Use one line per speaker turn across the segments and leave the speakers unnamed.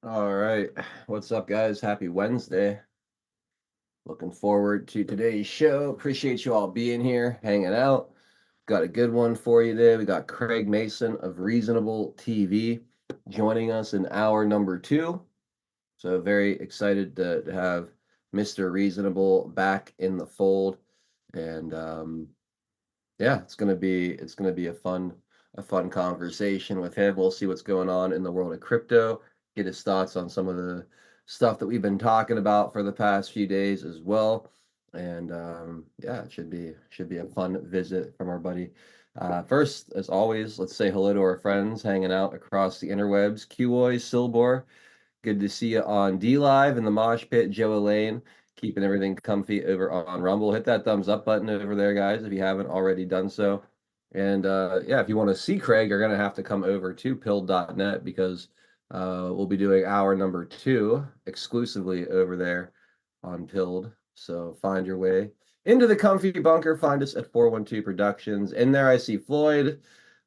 All right. What's up, guys? Happy Wednesday. Looking forward to today's show. Appreciate you all being here, hanging out. Got a good one for you today. We got Craig Mason of Reasonable TV joining us in hour number two. So, very excited to have Mr. Reasonable back in the fold. And yeah, it's gonna be a fun conversation with him. We'll see what's going on in the world of crypto, get his thoughts on some of the stuff that we've been talking about for the past few days as well. And yeah, it should be a fun visit from our buddy. First, as always, let's say hello to our friends hanging out across the interwebs. Qoy, Silbor, good to see you on D Live in the Mosh Pit. Joe Elaine, keeping everything comfy over on Rumble. Hit that thumbs up button over there, guys, if you haven't already done so. And yeah, if you want to see Craig, you're going to have to come over to pilled.net because we'll be doing hour number two exclusively over there on Pilled. So find your way into the comfy bunker. Find us at 412 Productions. In there, I see Floyd,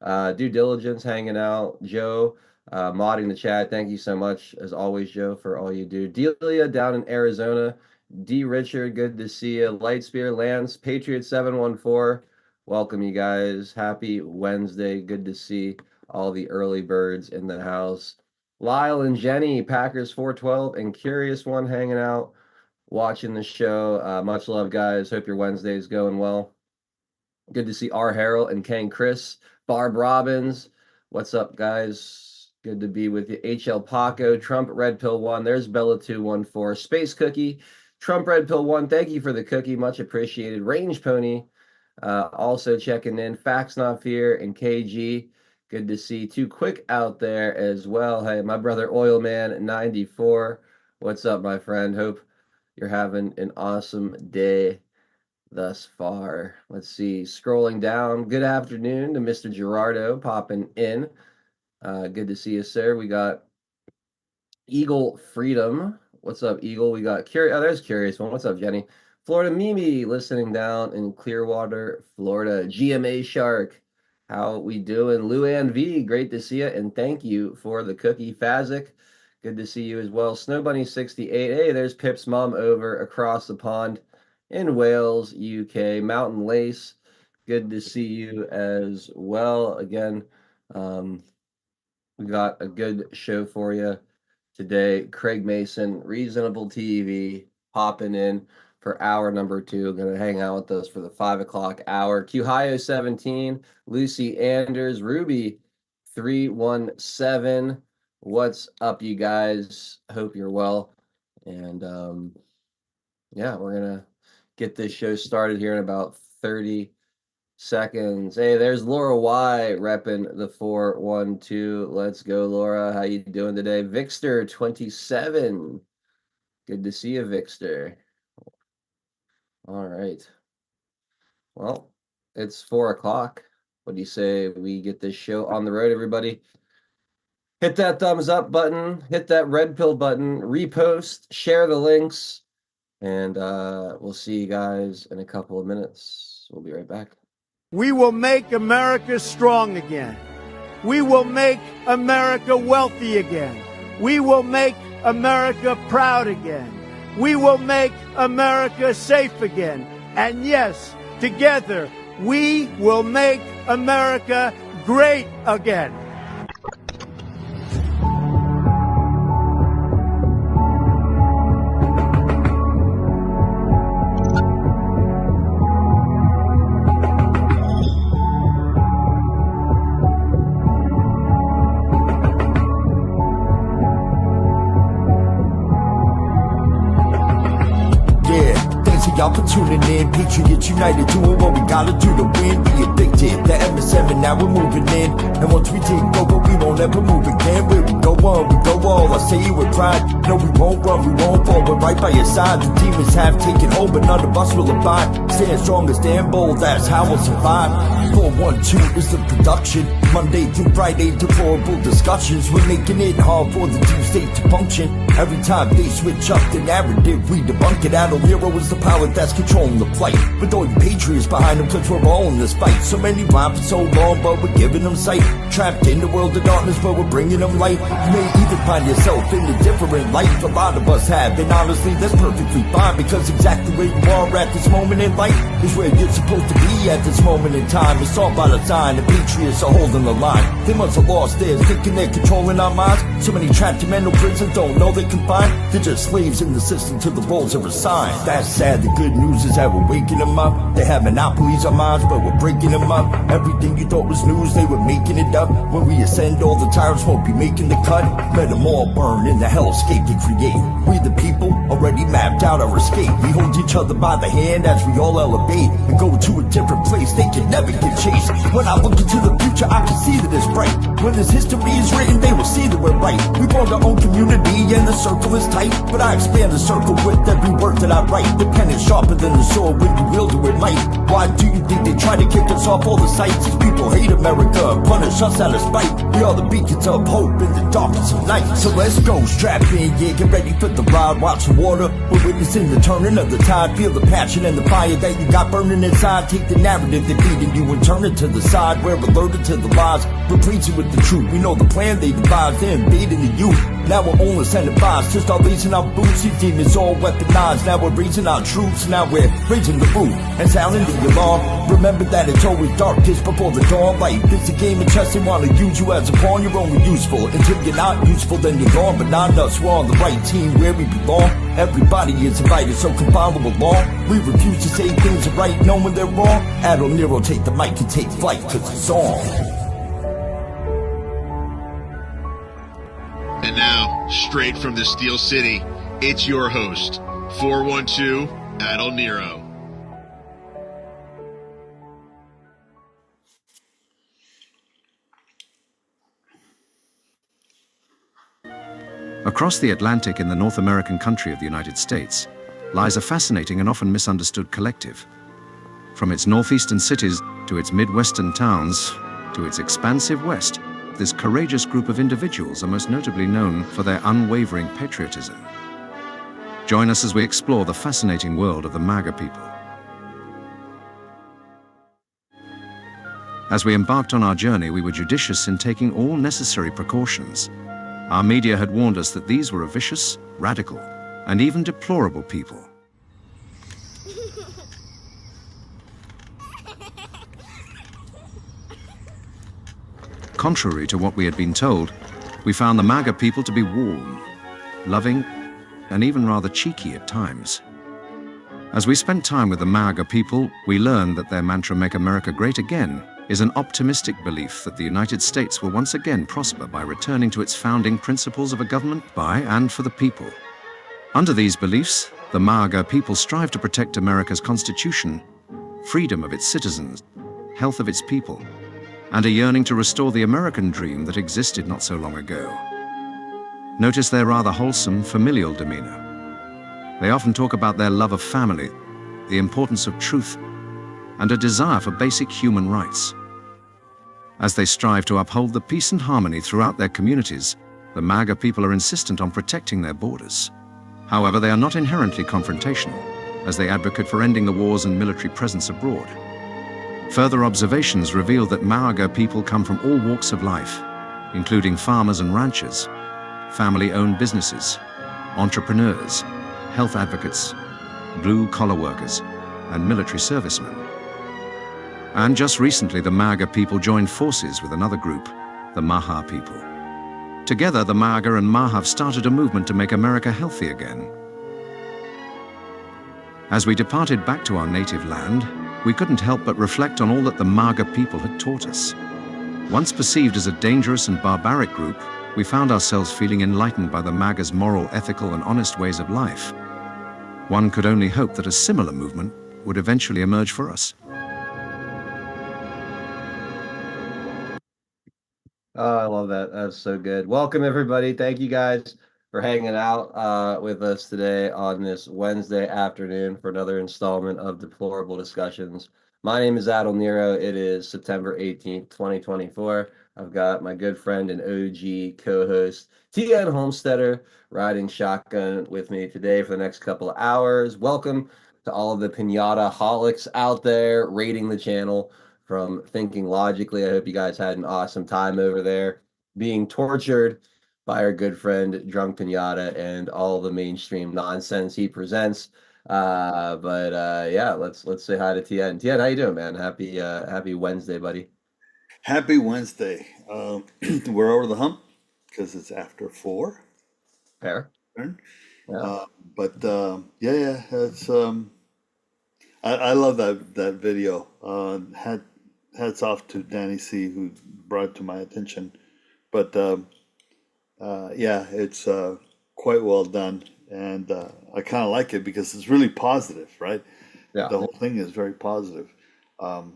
Due Diligence hanging out, Joe modding the chat. Thank you so much, as always, Joe, for all you do. Delia down in Arizona. D. Richard, good to see you. Lightspear, Lance, Patriot 714. Welcome, you guys. Happy Wednesday. Good to see all the early birds in the house. Lyle and Jenny, Packers 412, and Curious One hanging out, watching the show. Much love, guys. Hope your Wednesday is going well. Good to see R. Harrell and Ken Chris. Barb Robbins. What's up, guys? Good to be with you. HL Paco, Trump Red Pill 1. There's Bella 214. Space Cookie, Trump Red Pill 1. Thank you for the cookie. Much appreciated. Range Pony, also checking in. Facts Not Fear and KG. Good to see Too Quick out there as well. Hey, my brother Oilman 94. What's up, my friend? Hope you're having an awesome day thus far. Let's see. Scrolling down. Good afternoon to Mr. Gerardo popping in. Good to see you, sir. We got Eagle Freedom. What's up, Eagle? We got Curious. Oh, there's Curious One. What's up, Jenny? Florida Mimi listening down in Clearwater, Florida. GMA Shark. How we doing? Luann V. Great to see you, and thank you for the cookie. Fazic. Good to see you as well. Snow Bunny 68. Hey, there's Pip's mom over across the pond in Wales, UK. Mountain Lace, good to see you as well. Again, we got a good show for you today. Craig Mason, Reasonable TV, popping in for hour number two. Going to hang out with us for the 5 o'clock hour. Qhio 17, Lucy Anders, Ruby 317. What's up, you guys? Hope you're well. And yeah, we're going to get this show started here in about 30 seconds. Hey, there's Laura Y repping the 412. Let's go, Laura. How you doing today? Vixter 27. Good to see you, Vixter. All right. Well, it's 4 o'clock. What do you say we get this show on the road, everybody? Hit that thumbs up button, hit that red pill button, repost, share the links. And we'll see you guys in a couple of minutes. We'll be right back.
We will make America strong again. We will make America wealthy again. We will make America proud again. We will make America safe again. And yes, together, we will make America great again.
Y'all for tuning in, Patriots United, doing what we gotta do to win. Be addicted, the MS7, now we're moving in. And once we take over, we won't ever move again. Where we go on, we go all. I say it with pride. No, we won't run, we won't fall. We're right by your side. The demons have taken hold, but none of us will abide. Stand strong and stand bold, that's how we'll survive. 412 is the production. Monday through Friday, deplorable discussions. We're making it hard for the deep state to function. Every time they switch up the narrative, we debunk it. Adult Nero is the power that's controlling the plight. With all you patriots behind them, cause we're all in this fight. So many rhyme for so long, but we're giving them sight. Trapped in the world of darkness, but we're bringing them light. You may even find yourself in a different life. A lot of us have, and honestly, that's perfectly fine. Because exactly where you are at this moment in life is where you're supposed to be at this moment in time. It's all by design, the patriots are holding the line. They must have lost theirs, thinking they're controlling our minds. So many trapped in mental prisons don't know they're confined. They're just slaves in the system till the roles are assigned. That's sad, the good news is that we're waking them up. They have monopolies on minds, but we're breaking them up. Everything you thought was news, they were making it up. When we ascend, all the tyrants won't be making the cut. Let them all burn in the hellscape they create. We the people already mapped out our escape. We hold each other by the hand as we all elevate and go to a different place. They can never get chased. When I look into the future, I can see that it's bright. When this history is written, they will see that we're right. We formed our own community and the circle is tight, but I expand the circle with every word that I write. The pen is sharper than the sword when you wield it with might. Why do you think they try to kick us off all the sights? These people hate America, punish us out of spite. We are the beacons of hope in the darkness of night. So let's go, strap in, yeah, get ready for the ride. Watch the water, we're witnessing the turning of the tide. Feel the passion and the fire that you got burning inside. Take the narrative they're feeding you and turn it to the side. We're alerted to the lies, we're preaching with the truth. We know the plan they devised, they're invading the youth. Now we're only sending vibes, just start raising our boots. These demons all weaponized, now we're raising our troops. Now we're raising the roof and sounding the alarm. Remember that it's always darkest before the dawn. Life is a game of chess, they wanna use you as a pawn. You're only useful until you're not useful, then you're gone. But not us, we're on the right team where we belong. Everybody is invited, so come follow along. We refuse to say things are right, knowing they're wrong. Adult Nero, take the mic and take flight, cause it's on.
And now, straight from the Steel City, it's your host, 412 Adult Nero.
Across the Atlantic in the North American country of the United States lies a fascinating and often misunderstood collective. From its northeastern cities to its midwestern towns to its expansive west, this courageous group of individuals are most notably known for their unwavering patriotism. Join us as we explore the fascinating world of the MAGA people. As we embarked on our journey, we were judicious in taking all necessary precautions. Our media had warned us that these were a vicious, radical, and even deplorable people. Contrary to what we had been told, we found the MAGA people to be warm, loving, and even rather cheeky at times. As we spent time with the MAGA people, we learned that their mantra, "Make America Great Again," is an optimistic belief that the United States will once again prosper by returning to its founding principles of a government by and for the people. Under these beliefs, the MAGA people strive to protect America's Constitution, freedom of its citizens, health of its people, and a yearning to restore the American dream that existed not so long ago. Notice their rather wholesome, familial demeanor. They often talk about their love of family, the importance of truth, and a desire for basic human rights. As they strive to uphold the peace and harmony throughout their communities, the MAGA people are insistent on protecting their borders. However, they are not inherently confrontational, as they advocate for ending the wars and military presence abroad. Further observations reveal that MAGA people come from all walks of life, including farmers and ranchers, family-owned businesses, entrepreneurs, health advocates, blue-collar workers, and military servicemen. And just recently, the MAGA people joined forces with another group, the Maha people. Together, the MAGA and Maha have started a movement to make America healthy again. As we departed back to our native land, we couldn't help but reflect on all that the MAGA people had taught us. Once perceived as a dangerous and barbaric group, we found ourselves feeling enlightened by the MAGA's moral, ethical, and honest ways of life. One could only hope that a similar movement would eventually emerge for us.
Oh, I love that. That's so good. Welcome, everybody. Thank you guys for hanging out with us today on this Wednesday afternoon for another installment of Deplorable Discussions. My name is Adult Nero. It is September 18th, 2024. I've got my good friend and OG co-host T.N. Homesteader riding shotgun with me today for the next couple of hours. Welcome to all of the pinata holics out there rating the channel from Thinking Logically. I hope you guys had an awesome time over there being tortured by our good friend Drunk Pinata and all the mainstream nonsense he presents. But yeah, let's say hi to Tien. Tien, how you doing, man? Happy Wednesday, buddy.
Happy Wednesday. We're over the hump because it's after 4.
Fair.
Turn.
Yeah.
Uh, but it's I love that video. Hats off to Danny C who brought it to my attention. But yeah, it's quite well done, and I kind of like it because it's really positive, right?
Yeah.
The whole thing is very positive. Of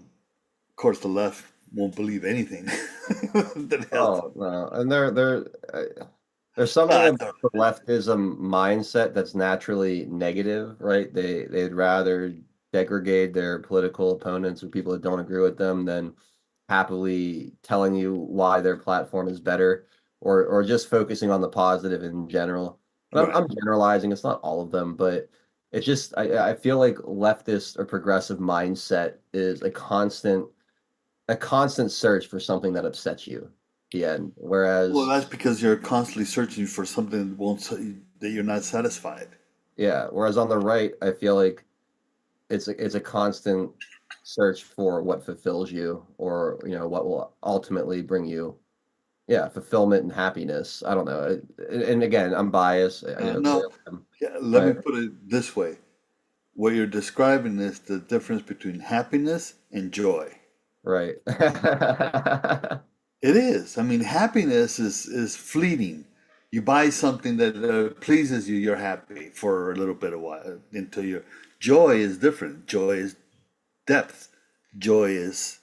course, the left won't believe anything that has.
Oh, no. And there's something
Well,
about the leftism mindset that's naturally negative, right? They'd rather degrade their political opponents or people that don't agree with them than happily telling you why their platform is better or just focusing on the positive in general. And
right.
I'm generalizing, it's not all of them, but it's just I feel like leftist or progressive mindset is a constant search for something that upsets you at the end.
Well,
Whereas,
that's because you're constantly searching for something that you're not satisfied.
yeah, whereas on the right, I feel like it's a constant search for what fulfills you or what will ultimately bring you, yeah, fulfillment and happiness. I don't know. And again, I'm biased.
No,
Clearly
yeah, let me
but
put it this way. What you're describing is the difference between happiness and joy.
right.
It is. I mean, happiness is fleeting. You buy something that pleases you, you're happy for a little bit of while until your joy is different. Joy is depth. Joy is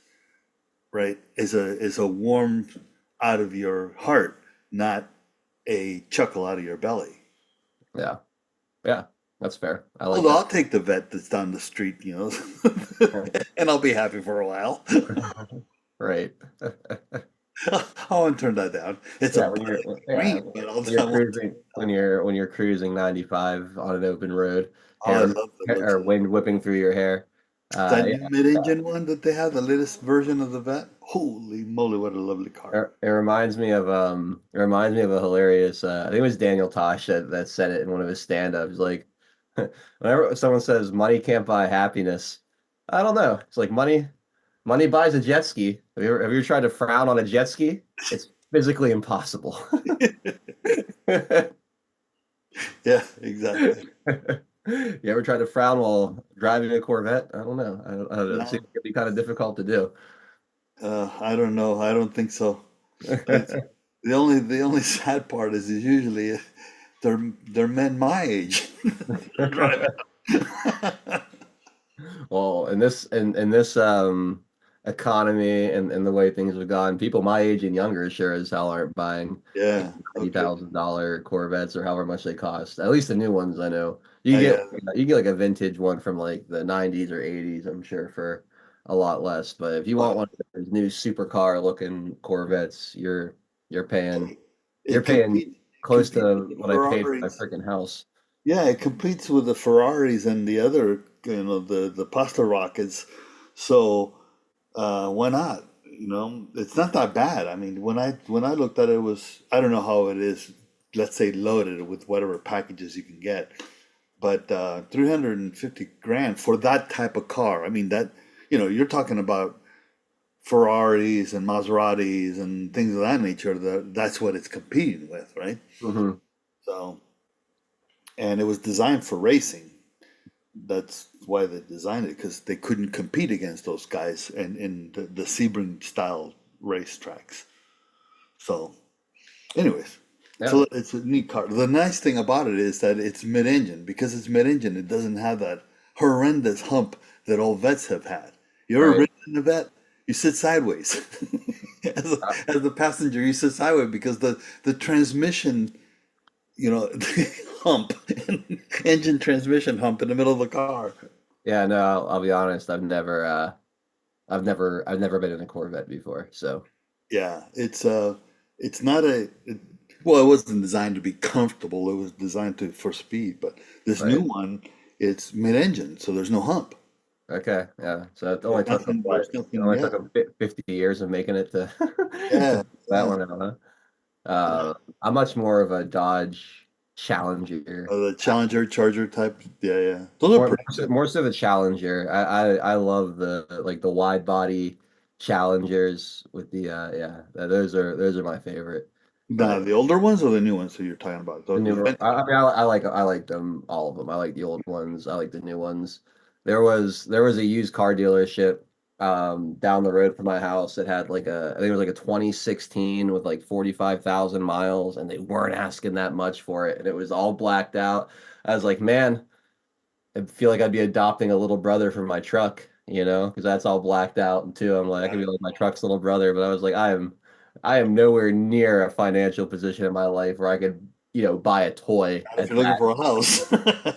right is a warmth out of your heart, not a chuckle out of your belly.
Yeah. Yeah. That's fair. I like
Although
that.
I'll take the vet that's down the street, and I'll be happy for a while.
Right.
I won't turn that down. It's a
Yeah, when you're
button
yeah,
green,
when you're
I won't
cruising when you're cruising 95 on an open road,
oh, I
hair
love the looks
or
of it.
wind whipping through your hair.
That
Yeah,
new mid-engine one that they have, the latest version of the vet. Holy moly, what a lovely car.
it reminds me of a hilarious I think it was Daniel Tosh that said it in one of his stand-ups. Like whenever someone says money can't buy happiness, I don't know. It's like money buys a jet ski. Have you ever tried to frown on a jet ski? It's physically impossible.
Yeah, exactly.
You ever tried to frown while driving a Corvette? I don't know. I don't know. It seems
No,
like it'd be kind of difficult to do.
I don't know. I don't think so. It's, the only sad part is usually they're men my age. Driving.
Well, in this economy and the way things have gone, people my age and younger sure as hell aren't buying
Yeah. Okay.
$90,000 Corvettes or however much they cost. At least the new ones I know. You
I
get
got
you get like a vintage one from like the 90s or 80s, I'm sure for a lot less. But if you want
but
one of those new supercar looking Corvettes, you're paying
hey,
you're
it
paying close
competes with
to
the
what I paid for my
Ferraris.
freaking house.
Yeah, it competes with the Ferraris and the other, the pasta rockets. So why not? It's not that bad. I mean, when I looked at it, it was I don't know how it is. Let's say loaded with whatever packages you can get, but 350 grand for that type of car. I mean that you're talking about Ferraris and Maseratis and things of that nature. That's what it's competing with, right?
Hmm.
So, and it was designed for racing. That's why they designed it because they couldn't compete against those guys in the Sebring style racetracks. So, anyways,
Yeah,
it's a neat car. The nice thing about it is that it's mid-engine. Because it's mid-engine, it doesn't have that horrendous hump that all vets have had. You ever
right.
ridden in a vet? You sit sideways. As the passenger, you sit sideways because the transmission, hump, engine transmission hump in the middle of the car.
Yeah, no, I'll be honest. I've never been in a Corvette before, so
Yeah, it's not well, it wasn't designed to be comfortable. It was designed to for speed. But this new
Right.
one, it's mid-engine, so there's no hump.
Okay. Yeah. So it only
There's
took them
nothing.
what?
There's
It
nothing.
only
Yeah,
took them 50 years of making it to to
yeah,
put that
yeah,
one out, huh?
yeah.
I'm much more of a Dodge Challenger.
The Challenger, Charger type. Yeah, yeah. Those are
More,
pretty
more so,
good.
more so the Challenger. I love the like the wide body Challengers with the yeah. Those are my favorite.
Now,
But
the older ones or the new ones that you're talking about?
the
The
newer,
vintage.
I mean, I like them all of them. I like the old ones. I like the new ones. There was a used car dealership down the road from my house that had like I think it was like a 2016 with like 45,000 miles, and they weren't asking that much for it, and it was all blacked out. I was like, man. I feel like I'd be adopting a little brother for my truck, because that's all blacked out. And too, I'm like, I could be like my truck's little brother, but I was like, I am nowhere near a financial position in my life where I could, buy a toy
Not if
at
you're looking
that.
for a house.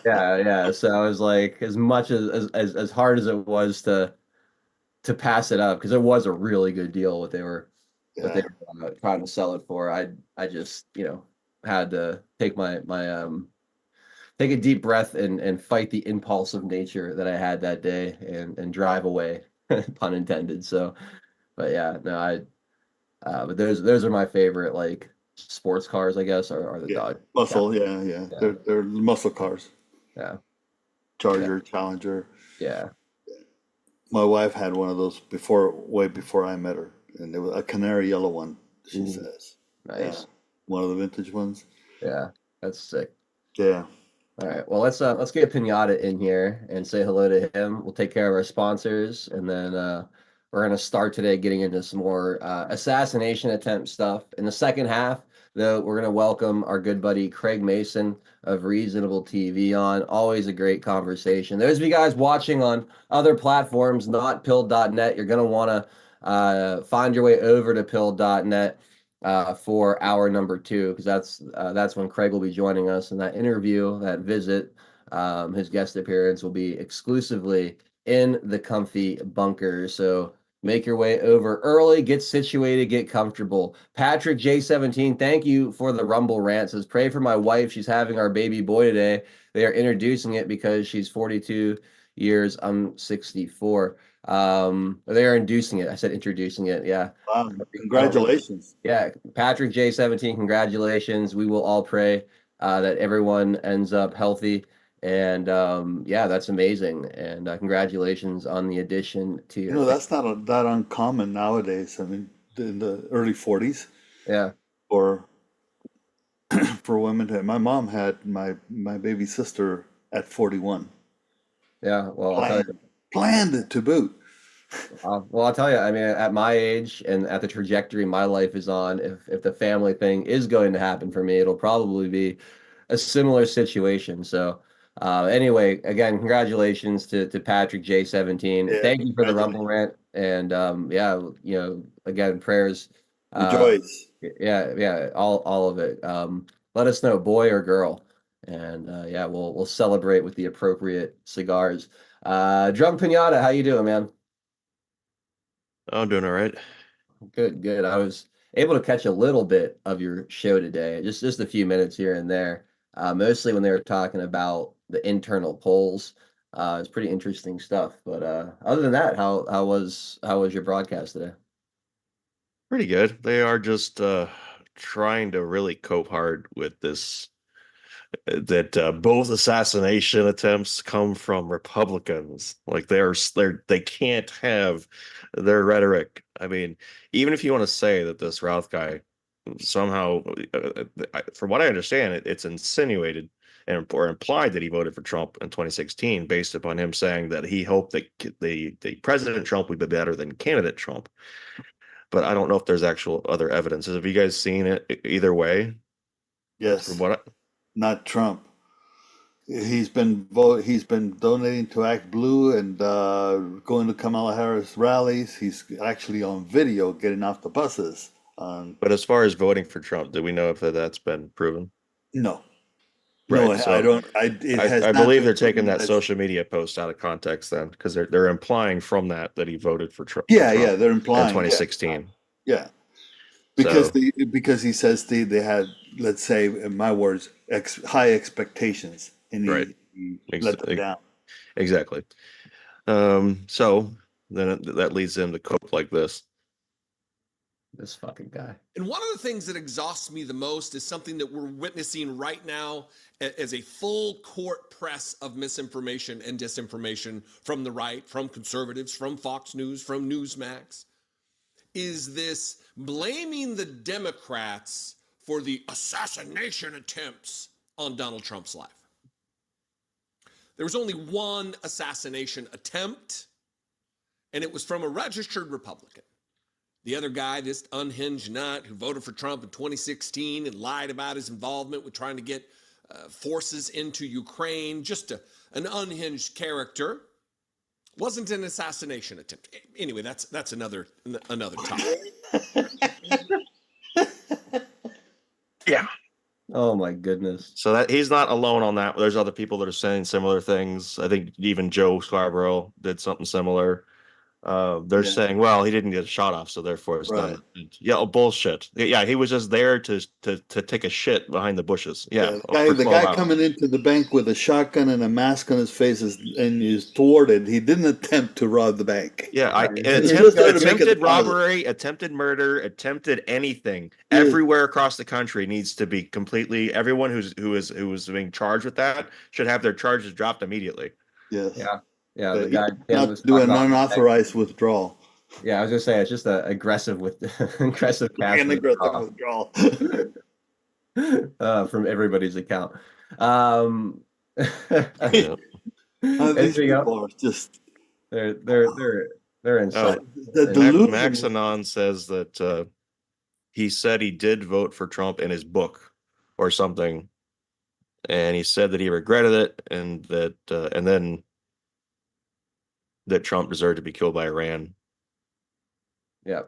Yeah, yeah. So I was like, as much as hard as it was to pass it up, because it was a really good deal what they
Yeah.
were trying to sell it for. I just, had to take a deep breath and fight the impulse of nature that I had that day and drive away, pun intended. So, but yeah, no, but those are my favorite like sports cars, I guess, are the
Yeah.
Dodge.
Muscle. Yeah, yeah.
Yeah,
They're muscle cars.
yeah, yeah,
Charger, Challenger.
yeah.
My wife had one of those before, way before I met her, and it was a canary yellow one. She
Ooh,
says, "Yeah,
nice.
one of the vintage ones."
Yeah, that's sick.
Yeah,
All right. Well, let's get Pinata in here and say hello to him. We'll take care of our sponsors, and then we're gonna start today getting into some more assassination attempt stuff. In the second half, though, we're gonna welcome our good buddy Craig Mason of Reasonable TV on. Always a great conversation. Those of you guys watching on other platforms, not Pill.net, you're gonna want to find your way over to Pill.net for hour number two, because that's when Craig will be joining us in that interview, that visit. His guest appearance will be exclusively in the comfy bunker. So make your way over early, get situated, get comfortable. Patrick J17, thank you for the Rumble rant. Says, pray for my wife. She's having our baby boy today. They are introducing it because she's 42 years. I'm 64. They are inducing it. I said introducing it. Yeah.
wow!
I don't really.
Congratulations.
Yeah, Patrick J17, congratulations. We will all pray that everyone ends up healthy. And yeah, that's amazing. And congratulations on the addition to
You
your
know,
family.
that's not that uncommon nowadays. I mean, in the early 40s,
Yeah,
for for women to. My mom had my baby sister at 41.
yeah. Well, I'll tell
Planned,
you.
planned it to boot.
I'll tell you. I mean, at my age and at the trajectory my life is on, if the family thing is going to happen for me, it'll probably be a similar situation. So, anyway, again, congratulations to Patrick J17.
Yeah,
Thank you for the Rumble
congratulations.
rant, and yeah, again, prayers. Uh,
Rejoice.
yeah, yeah, all of it. Let us know, boy or girl, and yeah, we'll celebrate with the appropriate cigars. Drum Pinata, how you doing, man?
I'm doing all right.
Good, good. I was able to catch a little bit of your show today, just a few minutes here and there. Mostly when they were talking about the internal polls. It's pretty interesting stuff. But other than that, how was your broadcast today?
Pretty good. They are just trying to really cope hard with this that both assassination attempts come from Republicans. Like they can't have their rhetoric. I mean, even if you want to say that this Routh guy somehow, from what I understand, it's insinuated and or implied that he voted for Trump in 2016 based upon him saying that he hoped that the President Trump would be better than candidate Trump. But I don't know if there's actual other evidence. Have you guys seen it either way? From
Yes,
what
not Trump. He's been donating to Act Blue and going to Kamala Harris rallies. He's actually on video getting off the buses.
But as far as voting for Trump, do we know if that's been proven?
No, no,
Right.
I
So
don't. It has
I
not
believe
been
they're taking
proven
that
that.
social media post out of context then, because they're implying from that he voted for
Yeah, yeah,
Trump
they're
in
implying. Yeah,
2016.
yeah. Because
So
because he says they had, let's say, in my words, high expectations, and
right,
he
ex-
let them down.
exactly. So then that leads him to cope like this.
This fucking guy.
And one of the things that exhausts me the most is something that we're witnessing right now as a full court press of misinformation and disinformation from the right, from conservatives, from Fox News, from Newsmax, is this blaming the Democrats for the assassination attempts on Donald Trump's life. There was only one assassination attempt, and it was from a registered Republican. The other guy, this unhinged nut who voted for Trump in 2016 and lied about his involvement with trying to get forces into Ukraine, just an unhinged character, wasn't an assassination attempt. Anyway, that's another topic.
Yeah.
Oh my goodness.
So that he's not alone on that. There's other people that are saying similar things. I think even Joe Scarborough did something similar. They're
Yeah.
saying, well, he didn't get a shot off, so therefore it's
Right.
done. Yeah, oh, bullshit. Yeah, he was just there to take a shit behind the bushes. Yeah,
The
for 12
guy
hours.
coming into the bank with a shotgun and a mask on his face and is thwarted. He didn't attempt to rob the bank.
Yeah,
He's just there to make a
attempted
deposit.
robbery, attempted murder, attempted anything.
Yeah.
Everywhere across the country needs to be completely. Everyone who is being charged with that should have their charges dropped immediately.
Yes.
Yeah. Yeah.
But
The
he
guy
did
Dan
not
was
do
talking
an
about.
unauthorized withdrawal.
Yeah, I was gonna say it's just a aggressive with aggressive cash
An aggressive
withdrawal
withdrawal.
from everybody's account.
Yeah.
These
Anything else?
people are just
They're insane.
the
Max
delusion.
Maxanon says that he said he did vote for Trump in his book or something, and he said that he regretted it, and then that Trump deserved to be killed by Iran.
Yeah.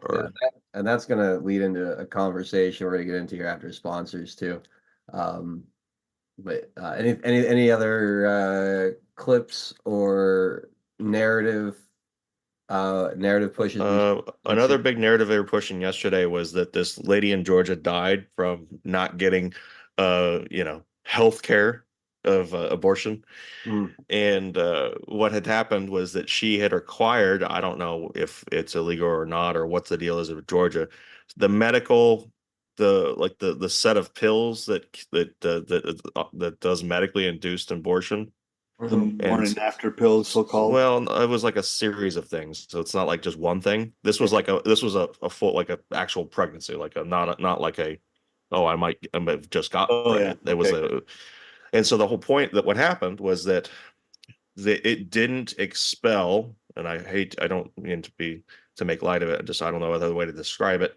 Or
And that's going to lead into a conversation we're going to get into here after sponsors too. But any other clips or narrative pushes?
Another big narrative they were pushing yesterday was that this lady in Georgia died from not getting, health care of abortion. And what had happened was that she had acquired, I don't know if it's illegal or not, or what the deal is with Georgia, the medical, the set of pills that does medically induced abortion.
The morning after pills, so called.
Well, it was like a series of things, so it's not like just one thing. This was a full, like a actual pregnancy, like a not like a, oh, I have just got pregnant.
Yeah.
It was and so the whole point that what happened was that it didn't expel, and I don't mean to make light of it, just I don't know other way to describe it.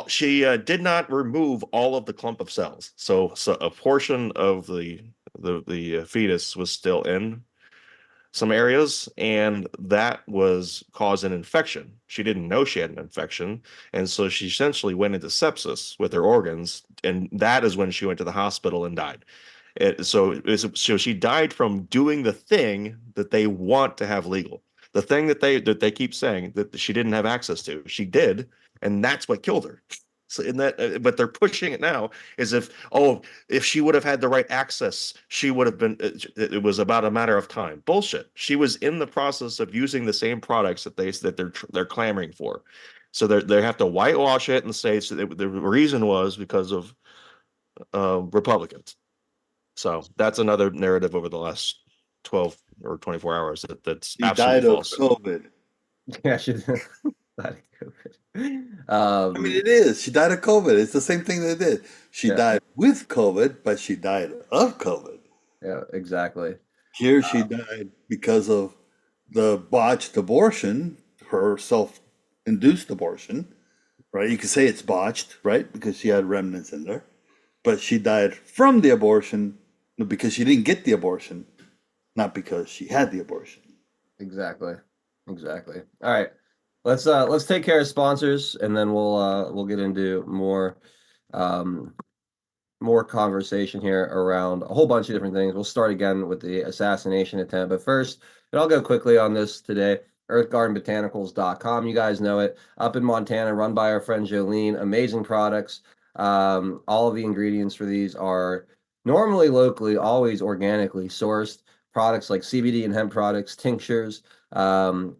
She did not remove all of the clump of cells, so a portion of the fetus was still in some areas, and that was causing an infection. She didn't know she had an infection, and so she essentially went into sepsis with her organs, and that is when she went to the hospital and died. So she died from doing the thing that they want to have legal, the thing that they keep saying that she didn't have access to. She did, and that's what killed her. So but they're pushing it now as if she would have had the right access, she would have been. It was about a matter of time. Bullshit. She was in the process of using the same products that they're clamoring for. So they have to whitewash it and say the reason was because of Republicans. So that's another narrative over the last 12 or 24 hours that's
She
absolutely
died
false.
of COVID.
Yeah, she died of COVID.
I mean, it is. She died of COVID. It's the same thing they did. She died with COVID, but she died of COVID.
Yeah, exactly.
Here she died because of the botched abortion, her self-induced abortion, right? You could say it's botched, right? Because she had remnants in there. But she died from the abortion because she didn't get the abortion, not because she had the abortion.
Exactly. All right. Let's take care of sponsors, and then we'll get into more conversation here around a whole bunch of different things. We'll start again with the assassination attempt, but first, and I'll go quickly on this today. earthgardenbotanicals.com. You guys know it. Up in Montana, run by our friend Jolene. Amazing products. All of the ingredients for these are normally locally, always organically sourced. Products like CBD and hemp products, tinctures, topical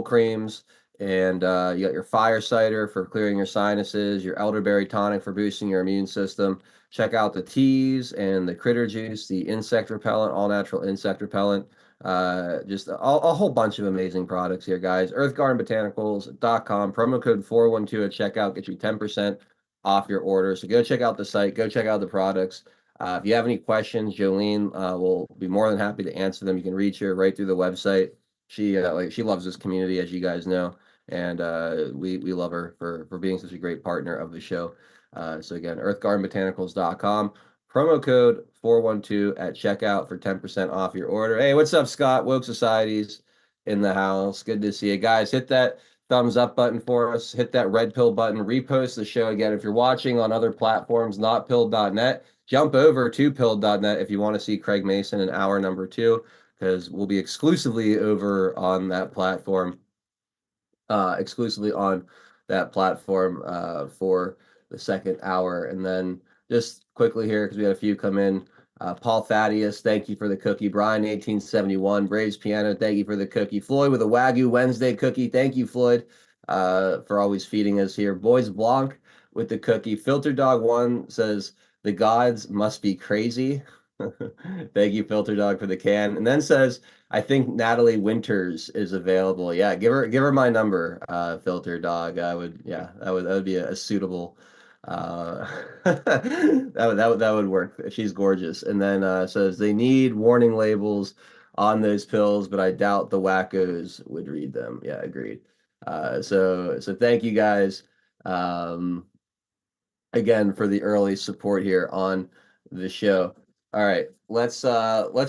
creams, and you got your fire cider for clearing your sinuses, your elderberry tonic for boosting your immune system. Check out the teas and the critter juice, the insect repellent, all natural insect repellent. Just a whole bunch of amazing products here, guys. Earthgardenbotanicals.com, promo code 412 at checkout, get you 10% off your order. So go check out the site, go check out the products. If you have any questions, Jolene will be more than happy to answer them. You can reach her right through the website. She loves this community, as you guys know, and we love her for being such a great partner of the show. So again, earthgardenbotanicals.com, promo code 412 at checkout for 10% off your order. Hey, what's up, Scott? Woke Society's in the house. Good to see you guys. Hit that thumbs up button for us. Hit that red pill button. Repost the show again. If you're watching on other platforms, not pilled.net, jump over to pilled.net if you want to see Craig Mason in hour number 2, because we'll be exclusively over on that platform, for the second hour. And then just quickly here, because we had a few come in. Paul Thaddeus, thank you for the cookie. Brian 1871, Braves Piano, thank you for the cookie. Floyd with a Wagyu Wednesday cookie, thank you, Floyd, for always feeding us here. Boys Blanc with the cookie. Filter Dog 1 says, the gods must be crazy. Thank you, Filter Dog, for the can. And then says, I think Natalie Winters is available. Yeah, give her my number, Filter Dog. That would be a suitable that would work. She's gorgeous. And then says they need warning labels on those pills, but I doubt the wackos would read them. Yeah, agreed. So thank you guys again for the early support here on the show. All right, let's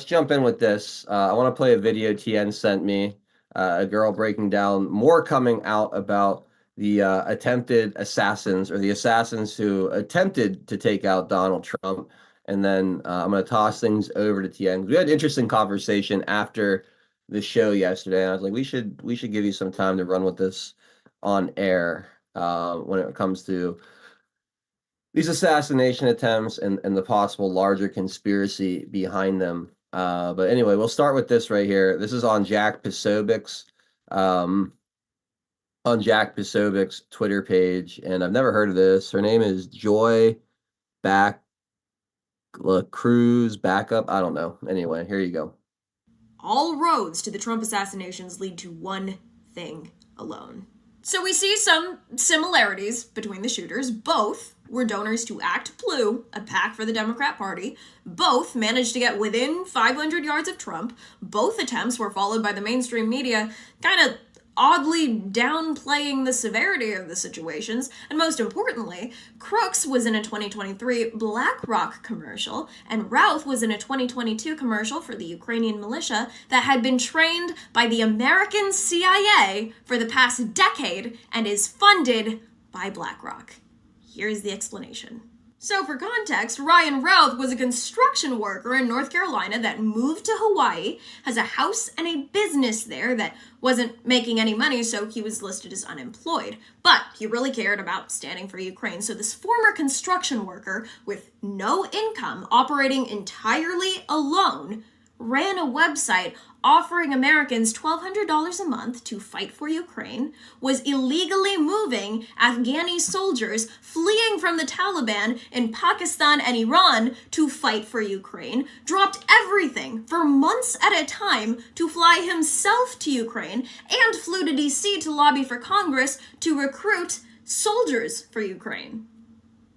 jump in with this. I want to play a video TN sent me. A girl breaking down more coming out about the attempted assassins, or the assassins who attempted to take out Donald Trump. And then I'm going to toss things over to TN. We had an interesting conversation after the show yesterday, and I was like, we should give you some time to run with this on air when it comes to these assassination attempts and the possible larger conspiracy behind them. But anyway, we'll start with this right here. This is on Jack Posovic's Twitter page, and I've never heard of this. Her name is Joy Cruz Backup. I don't know. Anyway, here you go.
All roads to the Trump assassinations lead to one thing alone. So we see some similarities between the shooters. Both were donors to Act Blue, a PAC for the Democrat Party. Both managed to get within 500 yards of Trump. Both attempts were followed by the mainstream media kind of oddly downplaying the severity of the situations. And most importantly, Crooks was in a 2023 BlackRock commercial, and Routh was in a 2022 commercial for the Ukrainian militia that had been trained by the American CIA for the past decade and is funded by BlackRock. Here's the explanation. So for context, Ryan Routh was a construction worker in North Carolina that moved to Hawaii, has a house and a business there that wasn't making any money, so he was listed as unemployed. But he really cared about standing for Ukraine, so this former construction worker with no income, operating entirely alone, ran a website offering Americans $1,200 a month to fight for Ukraine, was illegally moving Afghani soldiers fleeing from the Taliban in Pakistan and Iran to fight for Ukraine, dropped everything for months at a time to fly himself to Ukraine, and flew to DC to lobby for Congress to recruit soldiers for Ukraine.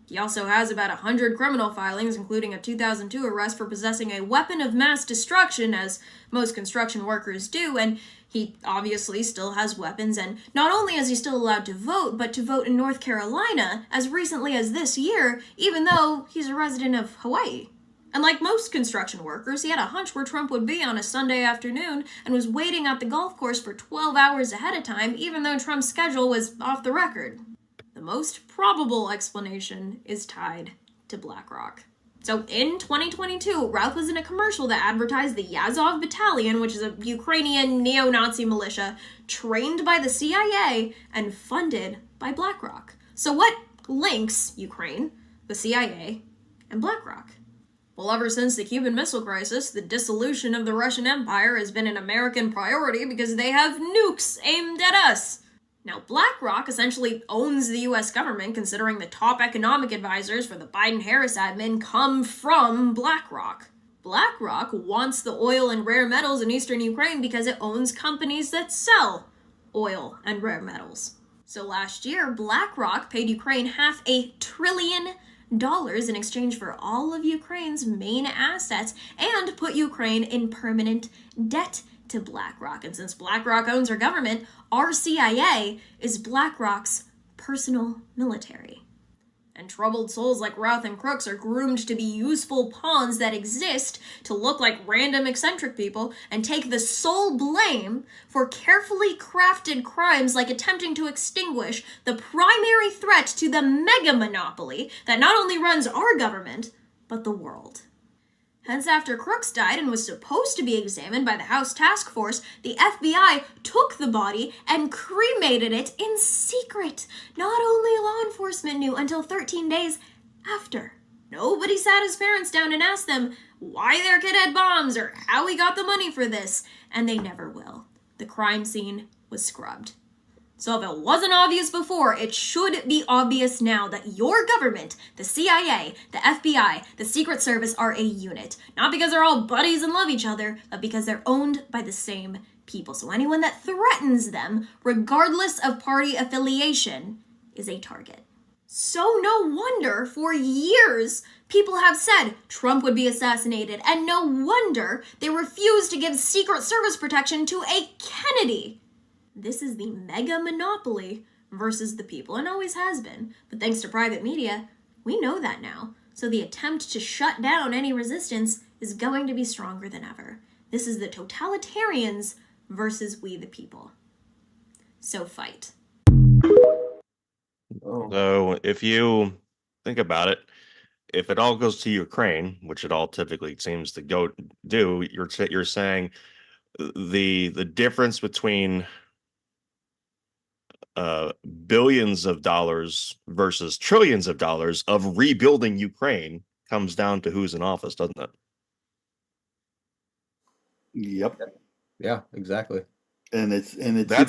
He also has about 100 criminal filings, including a 2002 arrest for possessing a weapon of mass destruction, as most construction workers do, and he obviously still has weapons, and not only is he still allowed to vote, but to vote in North Carolina as recently as this year, even though he's a resident of Hawaii. And like most construction workers, he had a hunch where Trump would be on a Sunday afternoon and was waiting at the golf course for 12 hours ahead of time, even though Trump's schedule was off the record. The most probable explanation is tied to BlackRock. So in 2022, Routh was in a commercial that advertised the Yazov Battalion, which is a Ukrainian neo-Nazi militia trained by the CIA and funded by BlackRock. So what links Ukraine, the CIA, and BlackRock? Well, ever since the Cuban Missile Crisis, the dissolution of the Russian Empire has been an American priority because they have nukes aimed at us. Now, BlackRock essentially owns the US government, considering the top economic advisors for the Biden-Harris admin come from BlackRock. BlackRock wants the oil and rare metals in eastern Ukraine because it owns companies that sell oil and rare metals. So last year, BlackRock paid Ukraine $500 billion in exchange for all of Ukraine's main assets and put Ukraine in permanent debt to BlackRock. And since BlackRock owns our government, our CIA is BlackRock's personal military. And troubled souls like Routh and Crooks are groomed to be useful pawns that exist to look like random eccentric people and take the sole blame for carefully crafted crimes like attempting to extinguish the primary threat to the mega monopoly that not only runs our government, but the world. Hence, after Crooks died and was supposed to be examined by the House Task Force, the FBI took the body and cremated it in secret. Not only law enforcement knew until 13 days after. Nobody sat his parents down and asked them why their kid had bombs or how he got the money for this, and they never will. The crime scene was scrubbed. So if it wasn't obvious before, it should be obvious now that your government, the CIA, the FBI, the Secret Service are a unit. Not because they're all buddies and love each other, but because they're owned by the same people. So anyone that threatens them, regardless of party affiliation, is a target. So no wonder for years people have said Trump would be assassinated, and no wonder they refused to give Secret Service protection to a Kennedy. This is the mega monopoly versus the people, and always has been. But thanks to private media, we know that now. So the attempt to shut down any resistance is going to be stronger than ever. This is the totalitarians versus we the people. So fight.
So if you think about it, if it all goes to Ukraine, which it all typically seems to do, you're saying the difference between billions of dollars versus trillions of dollars of rebuilding Ukraine comes down to who's in office, doesn't it?
Yep.
Yeah, exactly.
And it's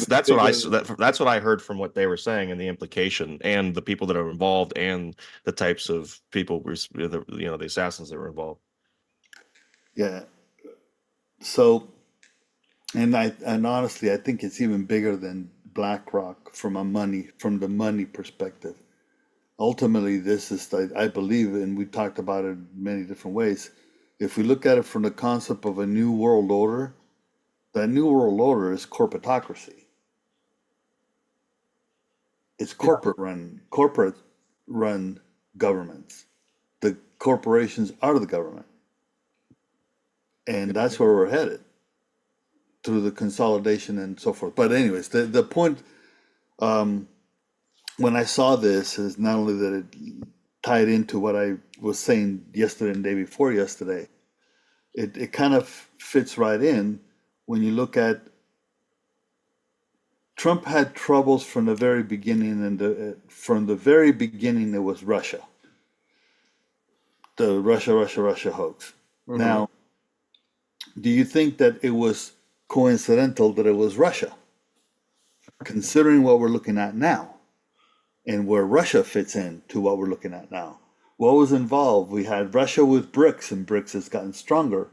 that's what I heard from what they were saying and the implication and the people that are involved and the types of people, the assassins that were involved.
Yeah. So, and honestly, I think it's even bigger than BlackRock from the money perspective. Ultimately, this is, I believe, and we talked about it in many different ways. If we look at it from the concept of a new world order, that new world order is corporatocracy. It's corporate run governments. The corporations are the government. And that's where we're headed, through the consolidation and so forth. But anyways, the point, when I saw this, is not only that it tied into what I was saying yesterday and the day before yesterday, it kind of fits right in when you look at Trump had troubles from the very beginning, and from the very beginning it was Russia. The Russia hoax. Mm-hmm. Now, do you think that it was coincidental that it was Russia? Considering what we're looking at now and where Russia fits in to what we're looking at now. What was involved? We had Russia with BRICS, and BRICS has gotten stronger.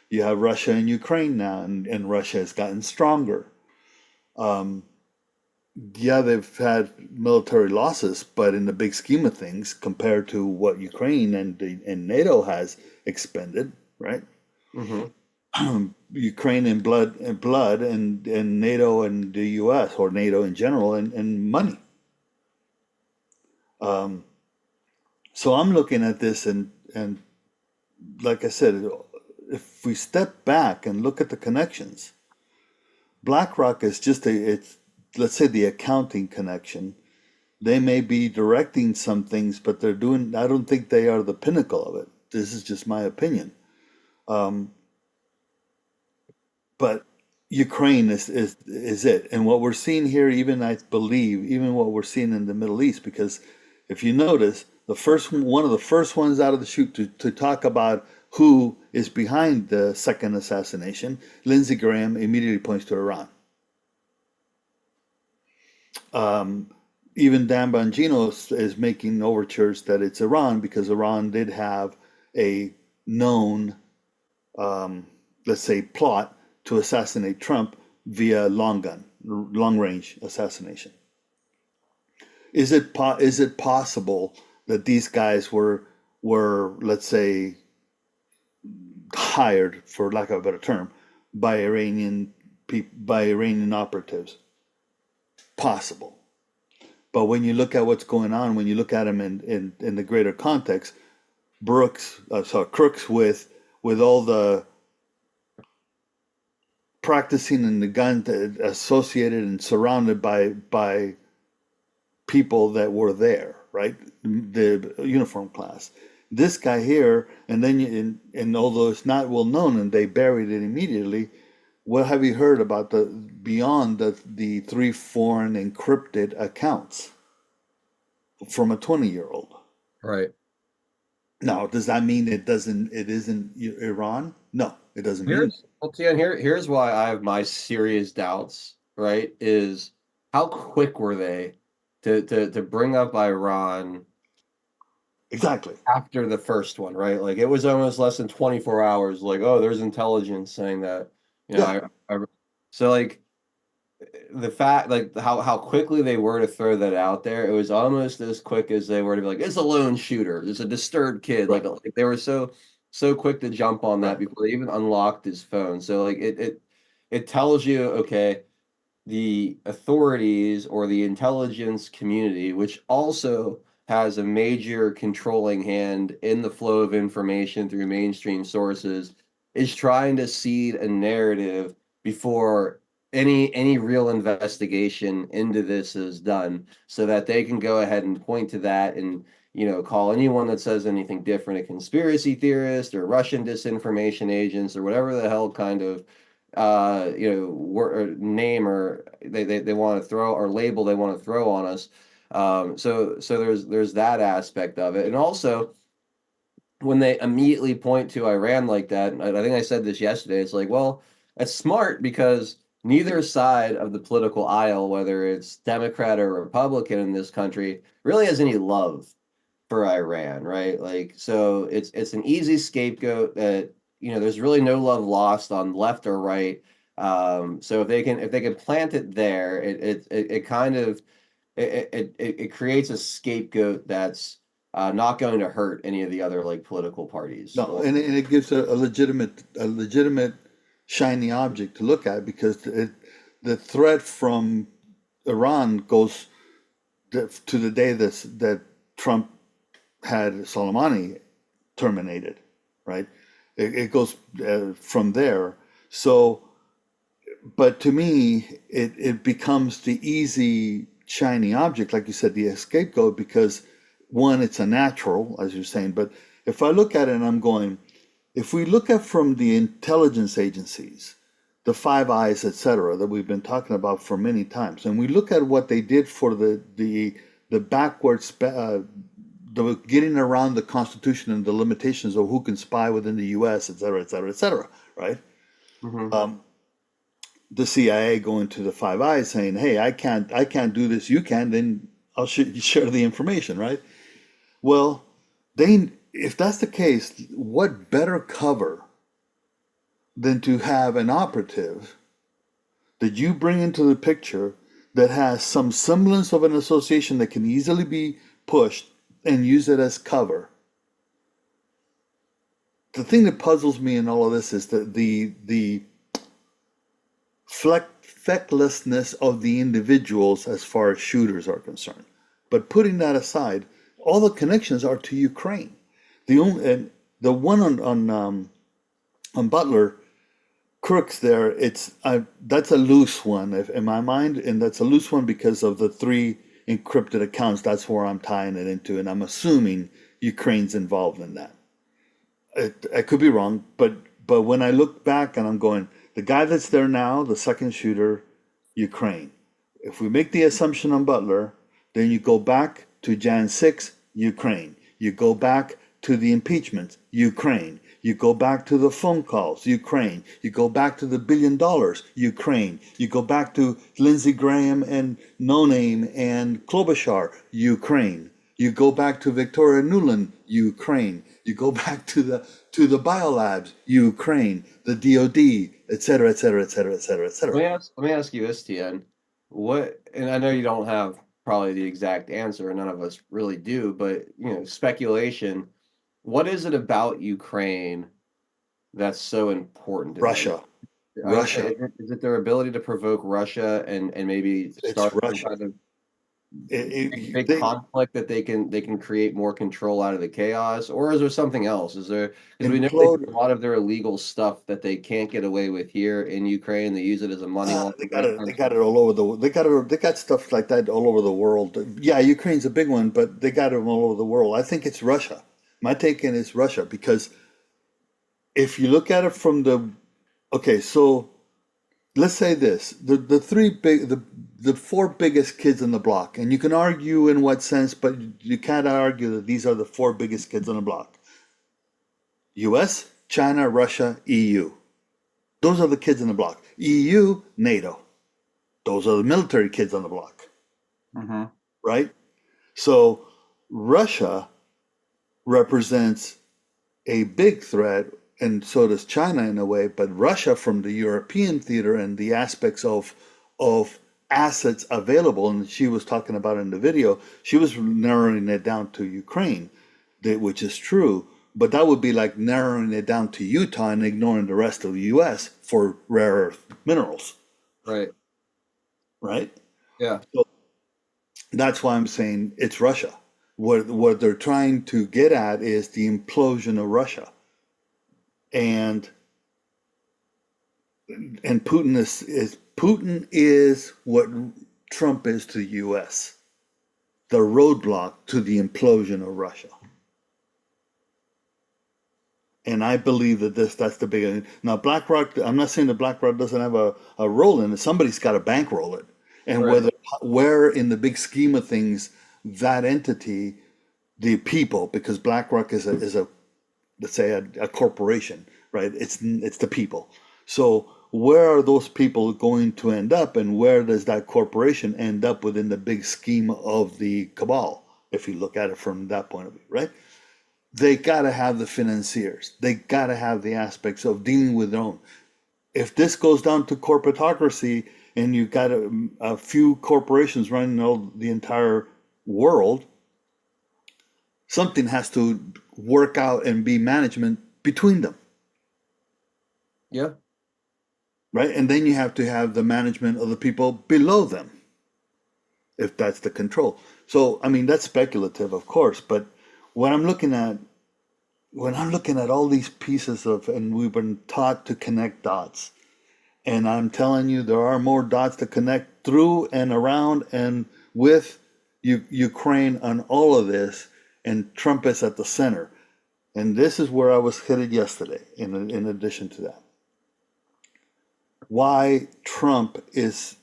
You have Russia and Ukraine now, and Russia has gotten stronger. Yeah, they've had military losses, but in the big scheme of things, compared to what Ukraine and NATO has expended, right? Mm-hmm. Ukraine in blood, and NATO and the U.S., or NATO in general, and money. So I'm looking at this, and like I said, if we step back and look at the connections, BlackRock is just let's say the accounting connection. They may be directing some things, but I don't think they are the pinnacle of it. This is just my opinion. But Ukraine is it, and what we're seeing here, even I believe, even what we're seeing in the Middle East, because if you notice, one of the first ones out of the chute to talk about who is behind the second assassination, Lindsey Graham immediately points to Iran. Even Dan Bongino is making overtures that it's Iran because Iran did have a known, let's say, plot to assassinate Trump via long range assassination. Is it possible that these guys were let's say hired, for lack of a better term, by Iranian operatives? Possible. But when you look at what's going on, when you look at them in the greater context, Crooks with all the practicing in the gun associated and surrounded by people that were there, right? The uniform class. This guy here, and then and although it's not well known and they buried it immediately, what have you heard about beyond the 3 foreign encrypted accounts from a 20-year-old?
Right.
Now, does that mean it isn't Iran? No, it doesn't mean.
Here's why I have my serious doubts, right? Is how quick were they to bring up Iran
exactly
after the first one, right? Like it was almost less than 24 hours. Like, oh, there's intelligence saying that, so like the fact, like how quickly they were to throw that out there, it was almost as quick as they were to be like, it's a lone shooter, it's a disturbed kid.
Right.
Like they were so quick to jump on that before they even unlocked his phone. So like it tells you, okay, the authorities or the intelligence community, which also has a major controlling hand in the flow of information through mainstream sources, is trying to seed a narrative before any real investigation into this is done, so that they can go ahead and point to that and call anyone that says anything different a conspiracy theorist or Russian disinformation agents or whatever the hell kind of name or they want to throw or label they want to throw on us. So there's that aspect of it, and also when they immediately point to Iran like that, and I think I said this yesterday, it's like, well, that's smart because neither side of the political aisle, whether it's Democrat or Republican in this country, really has any love for Iran, right? Like, so it's an easy scapegoat that there's really no love lost on left or right. So if they can plant it there, it kind of it creates a scapegoat that's not going to hurt any of the other like political parties.
No, and it gives a legitimate shiny object to look at, because the threat from Iran goes to the day that Trump had Soleimani terminated, right? It goes from there. So, but to me, it becomes the easy shiny object, like you said, the scapegoat, because one, it's a natural, as you're saying. But if I look at it and I'm going, if we look at from the intelligence agencies, the Five Eyes, etc., that we've been talking about for many times, and we look at what they did for the backwards, the getting around the Constitution and the limitations of who can spy within the U.S., etc., etc., etc., right?
Mm-hmm.
The CIA going to the Five Eyes saying, "Hey, I can't do this. You can. Then I'll share the information." Right? Well, if that's the case, what better cover than to have an operative that you bring into the picture that has some semblance of an association that can easily be pushed and use it as cover. The thing that puzzles me in all of this is that the fecklessness of the individuals as far as shooters are concerned. But putting that aside, all the connections are to Ukraine. The one on Butler Crooks there, that's a loose one in my mind, and that's a loose one because of the 3 encrypted accounts. That's where I'm tying it into, and I'm assuming Ukraine's involved in that. I could be wrong, but when I look back and I'm going, the guy that's there now, the second shooter, Ukraine. If we make the assumption on Butler, then you go back to Jan 6, Ukraine. You go back to the impeachment, Ukraine. You go back to the phone calls, Ukraine. You go back to the $1 billion, Ukraine. You go back to Lindsey Graham and No Name and Klobuchar, Ukraine. You go back to Victoria Nuland, Ukraine. You go back to the biolabs, Ukraine, the DoD, et cetera, et cetera, et cetera, et cetera, et cetera.
Let me ask you this, Tien. What, and I know you don't have probably the exact answer, and none of us really do, but speculation. What is it about Ukraine that's so important to them?
Russia, Russia.
Is it their ability to provoke Russia and maybe
It's
start some
Russia.
kind of big
They
conflict that they can create more control out of the chaos, or is there something else? Is there, because we know they do
implode.
a lot of their illegal stuff that they can't get away with here in Ukraine. They use it as a money
They
laundering
got it. They got
exercise.
it all over the. They got stuff like that all over the world. Yeah, Ukraine's a big one, but they got it all over the world. I think it's Russia. My take in is Russia because if you look at it from the, okay, so let's say this: the four biggest kids on the block, and you can argue in what sense, but you can't argue that these are the four biggest kids on the block: U.S., China, Russia, EU. Those are the kids on the block. EU, NATO. Those are the military kids on the block,
Mm-hmm.
right? So Russia represents a big threat, and so does China in a way. But Russia, from the European theater and the aspects of assets available, and she was talking about in the video, she was narrowing it down to Ukraine, which is true. But that would be like narrowing it down to Utah and ignoring the rest of the U.S. for rare earth minerals,
Right.
right?
Yeah.
So that's why I'm saying it's Russia. What they're trying to get at is the implosion of Russia, and Putin is what Trump is to the U.S. The roadblock to the implosion of Russia. And I believe that that's the big. Now, BlackRock, I'm not saying that BlackRock doesn't have a role in it. Somebody's got to bankroll it. And
Right.
where in the big scheme of things, that entity, the people, because BlackRock is a let's say a corporation, right? It's the people. So where are those people going to end up, and where does that corporation end up within the big scheme of the cabal? If you look at it from that point of view, right? They got to have the financiers. They got to have the aspects of dealing with their own. If this goes down to corporatocracy and you've got a few corporations running the entire world, something has to work out and be management between them,
Yeah.
right? And then you have to have the management of the people below them, if that's the control. So, I mean, that's speculative, of course, but what I'm looking at, when I'm looking at all these pieces of, and we've been taught to connect dots, and I'm telling you, there are more dots to connect through and around and with Ukraine on all of this, and Trump is at the center. And this is where I was headed yesterday, in addition to that. Why Trump is,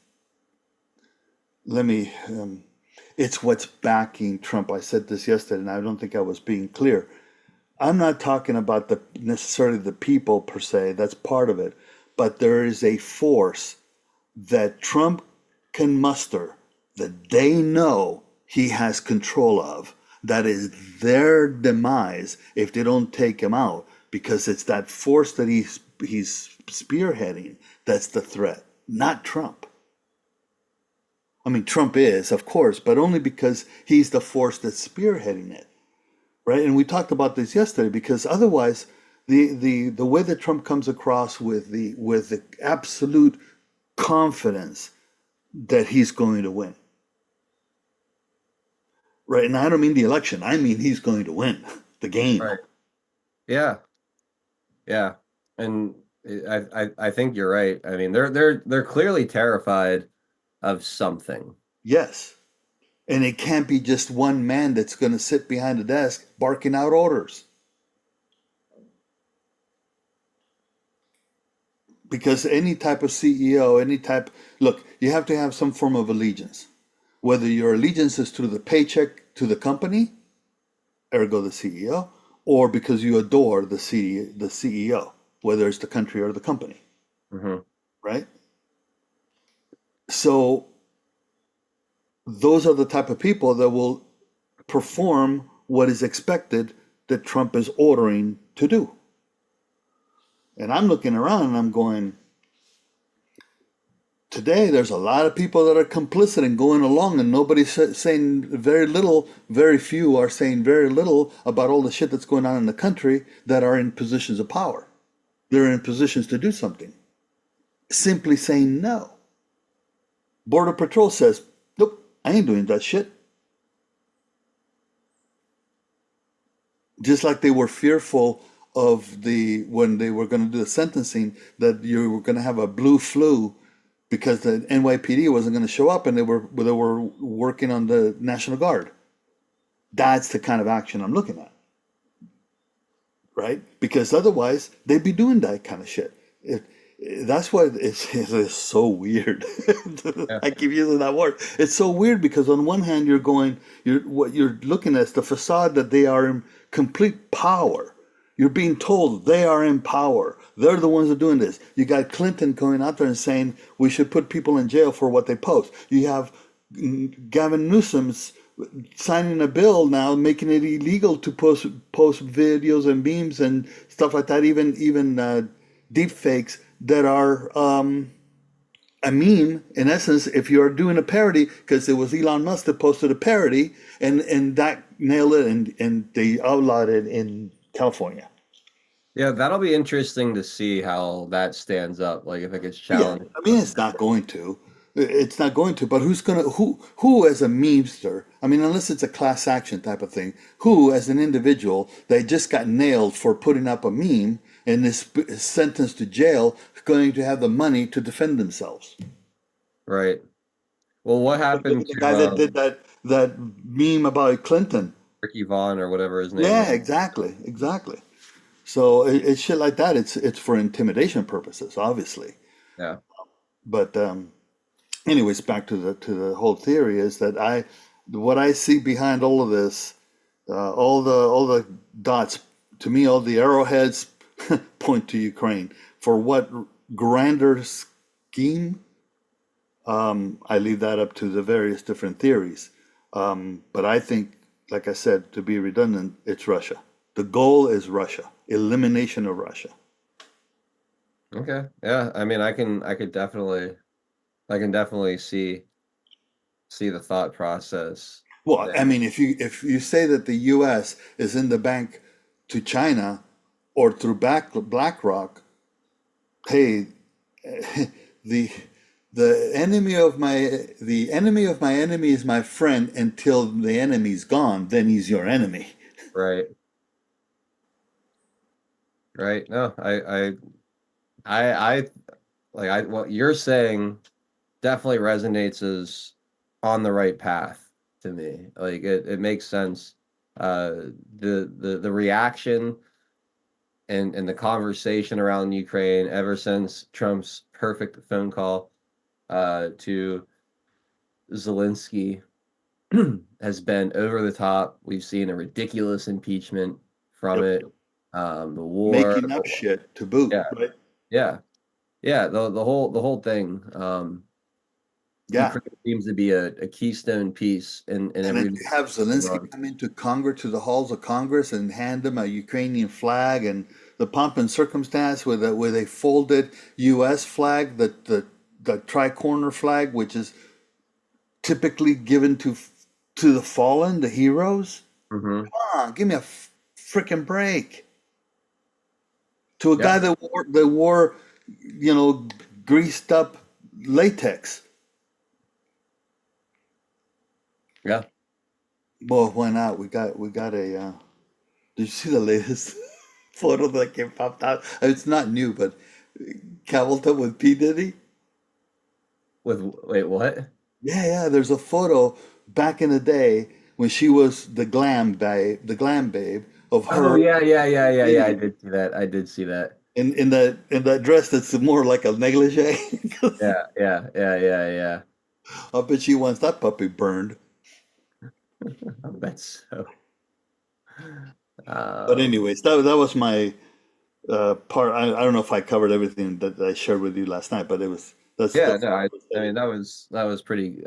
it's what's backing Trump. I said this yesterday, and I don't think I was being clear. I'm not talking about necessarily the people per se, that's part of it, but there is a force that Trump can muster that they know he has control of, that is their demise if they don't take him out, because it's that force that he's spearheading that's the threat, not Trump. I mean, Trump is, of course, but only because he's the force that's spearheading it. Right, and we talked about this yesterday, because otherwise, the way that Trump comes across with the absolute confidence that he's going to win, right? And I don't mean the election; I mean he's going to win the game.
Right. Yeah. Yeah. And I think you're right. I mean, they're clearly terrified of something.
Yes, and it can't be just one man that's going to sit behind a desk barking out orders. because any type of CEO, look, you have to have some form of allegiance. Whether your allegiance is to the paycheck to the company, ergo the CEO, or because you adore the CEO, whether it's the country or the company,
Hmm.
right? So those are the type of people that will perform what is expected that Trump is ordering to do. And I'm looking around and I'm going, today there's a lot of people that are complicit and going along, and nobody's saying very little. Very few are saying very little about all the shit that's going on in the country that are in positions of power. They're in positions to do something. Simply saying no. Border Patrol says, nope, I ain't doing that shit. Just like they were fearful of when they were going to do the sentencing, that you were going to have a blue flu because the NYPD wasn't going to show up, and they were working on the National Guard. That's the kind of action I'm looking at, right? Because otherwise they'd be doing that kind of shit. That's why it's so weird.
Yeah.
I keep using that word. It's so weird because on one hand what you're looking at is the facade that they are in complete power. You're being told they are in power. They're the ones that are doing this. You got Clinton going out there and saying we should put people in jail for what they post. You have Gavin Newsom's signing a bill now making it illegal to post videos and memes and stuff like that, even deep fakes that are a meme in essence. If you're doing a parody, because it was Elon Musk that posted a parody, and that nailed it, and they outlawed it in California.
Yeah, that'll be interesting to see how that stands up. Like if it gets
Yeah,
challenged.
I mean it's not going to. It's not going to. But who as a memester? I mean, unless it's a class action type of thing, who as an individual that just got nailed for putting up a meme and is sentenced to jail is going to have the money to defend themselves?
Right. Well, what
Look
happened
at the guy
to
that did that meme about Clinton.
Ricky Vaughn or whatever his name
Yeah,
is?
exactly. So it's shit like that. It's for intimidation purposes, obviously.
Yeah.
But anyways, back to the whole theory is that what I see behind all of this, all the dots, to me, all the arrowheads point to Ukraine. For what grander scheme? I leave that up to the various different theories. But I think, like I said, to be redundant, it's Russia. The goal is Russia, elimination of Russia.
Okay. Yeah. I mean, I can definitely see the thought process
Well, I
there.
mean, if you say that the U.S. is in the bank to China or through BlackRock, hey, the the enemy of my enemy is my friend until the enemy's gone. Then he's your enemy.
Right. Right. No, I like what you're saying definitely resonates as on the right path to me. Like it makes sense. The reaction and the conversation around Ukraine ever since Trump's perfect phone call to Zelensky has been over the top. We've seen a ridiculous impeachment from
Yep.
it. The war,
Making up shit to boot,
yeah,
right?
yeah, yeah. The whole thing.
Yeah.
Ukraine seems to be a keystone piece in
And then
everything
to have
going
Zelensky
on.
come into Congress, to the halls of Congress, and hand them a Ukrainian flag, and the pomp and circumstance with a folded U.S. flag, the tricorner flag, which is typically given to the fallen, the heroes.
Hmm.
Come on, give me a freaking break. To a
Yeah,
guy that wore, greased up latex.
yeah.
Well, why not? We got a. Did you see the latest photo that came popped out? It's not new, but Cavalton with P Diddy.
Wait, what?
Yeah. There's a photo back in the day when she was the glam babe of
Oh
her
yeah, yeah, yeah,
and
yeah, yeah. I
Diddy,
did see that. I did see that.
in that dress that's more like a negligee.
Yeah.
I bet she wants that puppy burned.
I bet so.
But
Um,
anyways, that was my part. I don't know if I covered everything that I shared with you last night, but
yeah,
that's
no,
what I was
I mean
saying.
that was pretty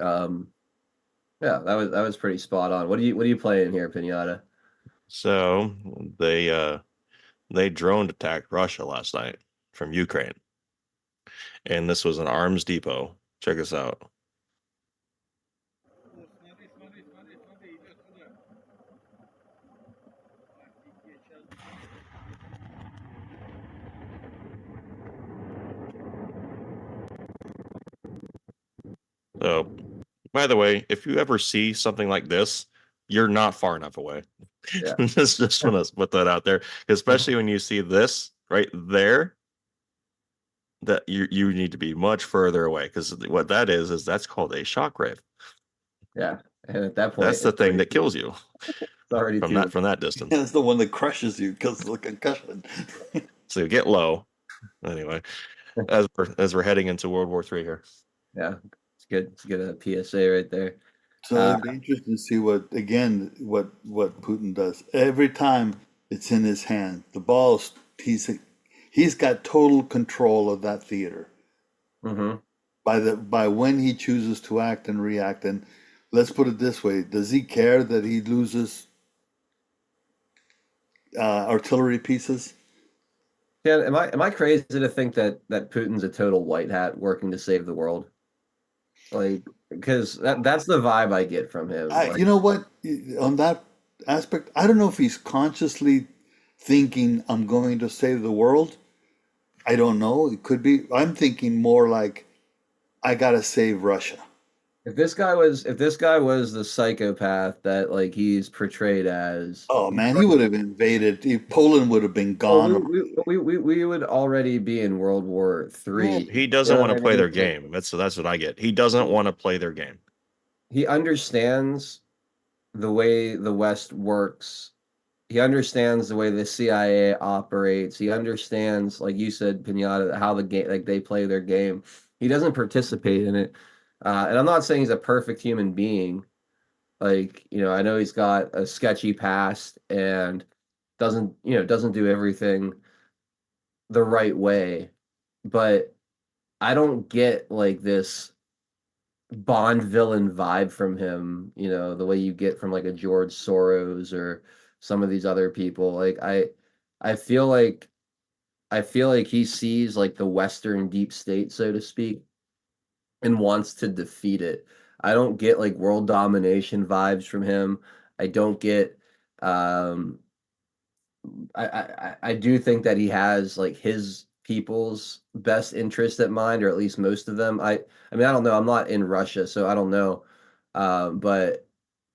yeah, that was pretty spot on. What are you playing here, Pinata?
So they drone attacked Russia last night from Ukraine, and this was an arms depot. Check this out. So, by the way, if you ever see something like this, you're not far enough away.
Yeah.
Just want to put that out there, especially when you see this right there. That you need to be much further away because what that is that's called a shockwave.
Yeah. And at that
That's
point
the thing that kills you
it's already
from
too late.
that distance.
That's the one that crushes you because of the concussion.
So you get low. Anyway, as we're heading into World War III here.
Yeah. It's good. It's good a PSA right there.
So
Uh
it'd be interesting to see what Putin does. Every time it's in his hand, the ball's he's got total control of that theater
mhm.
by when he chooses to act and react. And let's put it this way: does he care that he loses artillery pieces?
Yeah, am I crazy to think that Putin's a total white hat working to save the world? Like, because that's the vibe I get from him.
You know what? On that aspect, I don't know if he's consciously thinking I'm going to save the world. I don't know. It could be. I'm thinking more like I gotta save Russia.
If this guy was the psychopath that like he's portrayed as,
Oh man, he would have invaded. Poland would have been
well,
gone.
we would already be in World War
Well,
III.
he
You
doesn't
know
want
what
to
I
play
mean?
their
Like,
game. That's what I get. He doesn't want to play their game.
he understands the way the West works. He understands the way the CIA operates. He understands, like you said, Pinata, how the game, like they play their game. He doesn't participate in it. And I'm not saying he's a perfect human being. Like, I know he's got a sketchy past and doesn't do everything the right way. But I don't get like this Bond villain vibe from him, the way you get from like a George Soros or some of these other people. Like I feel like I feel like he sees like the Western deep state, so to speak, and wants to defeat it. I don't get like world domination vibes from him. I don't get um I do think that he has like his people's best interest at mind, or at least most of them. I mean, I don't know. I'm not in Russia, so I don't know. But